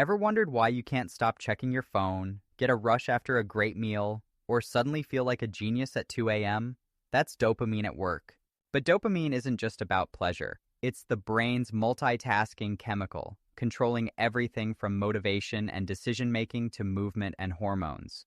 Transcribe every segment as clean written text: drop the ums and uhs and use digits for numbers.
Ever wondered why you can't stop checking your phone, get a rush after a great meal, or suddenly feel like a genius at 2 a.m.? That's dopamine at work. But dopamine isn't just about pleasure. It's the brain's multitasking chemical, controlling everything from motivation and decision-making to movement and hormones.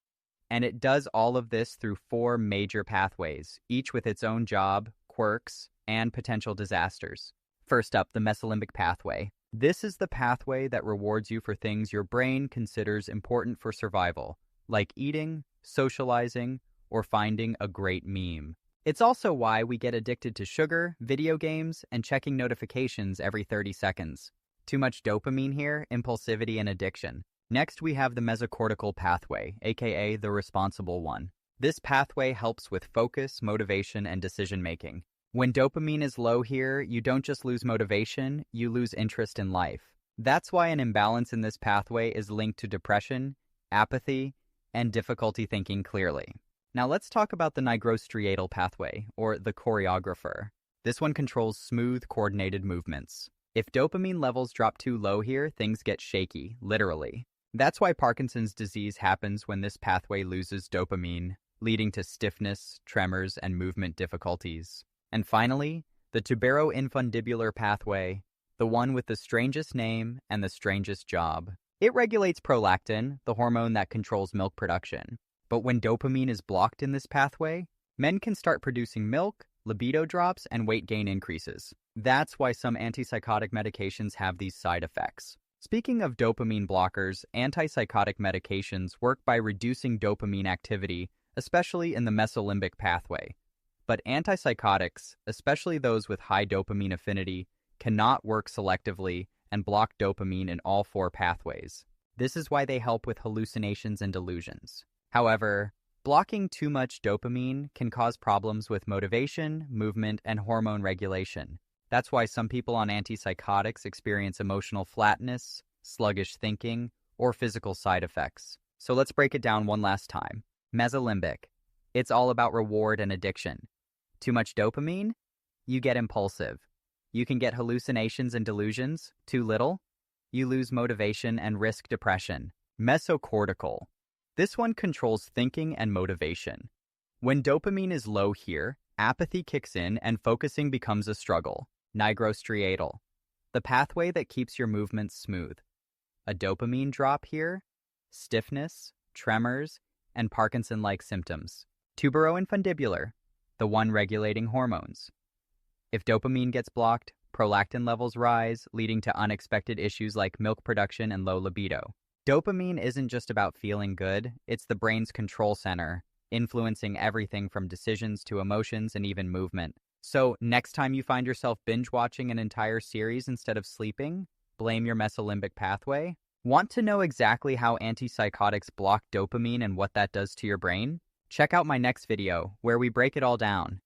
And it does all of this through 4 major pathways, each with its own job, quirks, and potential disasters. First up, the Mesolimbic Pathway. This is the pathway that rewards you for things your brain considers important for survival, like eating, socializing, or finding a great meme. It's also why we get addicted to sugar, video games, and checking notifications every 30 seconds. Too much dopamine here, impulsivity, and addiction. Next, we have the Mesocortical Pathway, aka the responsible one. This pathway helps with focus, motivation, and decision-making. When dopamine is low here, you don't just lose motivation, you lose interest in life. That's why an imbalance in this pathway is linked to depression, apathy, and difficulty thinking clearly. Now let's talk about the Nigrostriatal Pathway, or the choreographer. This one controls smooth, coordinated movements. If dopamine levels drop too low here, things get shaky, literally. That's why Parkinson's disease happens when this pathway loses dopamine, leading to stiffness, tremors, and movement difficulties. And finally, the tuberoinfundibular pathway, the one with the strangest name and the strangest job. It regulates prolactin, the hormone that controls milk production. But when dopamine is blocked in this pathway, men can start producing milk, libido drops, and weight gain increases. That's why some antipsychotic medications have these side effects. Speaking of dopamine blockers, antipsychotic medications work by reducing dopamine activity, especially in the mesolimbic pathway. But antipsychotics, especially those with high dopamine affinity, cannot work selectively and block dopamine in all 4 pathways. This is why they help with hallucinations and delusions. However, blocking too much dopamine can cause problems with motivation, movement, and hormone regulation. That's why some people on antipsychotics experience emotional flatness, sluggish thinking, or physical side effects. So let's break it down one last time. Mesolimbic. It's all about reward and addiction. Too much dopamine? You get impulsive. You can get hallucinations and delusions. Too little? You lose motivation and risk depression. Mesocortical. This one controls thinking and motivation. When dopamine is low here, apathy kicks in and focusing becomes a struggle. Nigrostriatal. The pathway that keeps your movements smooth. A dopamine drop here? Stiffness, tremors, and Parkinson-like symptoms. Tuberoinfundibular. The one regulating hormones. If dopamine gets blocked, prolactin levels rise, leading to unexpected issues like milk production and low libido. Dopamine isn't just about feeling good, it's the brain's control center, influencing everything from decisions to emotions and even movement. So, next time you find yourself binge-watching an entire series instead of sleeping, blame your mesolimbic pathway. Want to know exactly how antipsychotics block dopamine and what that does to your brain? Check out my next video, where we break it all down.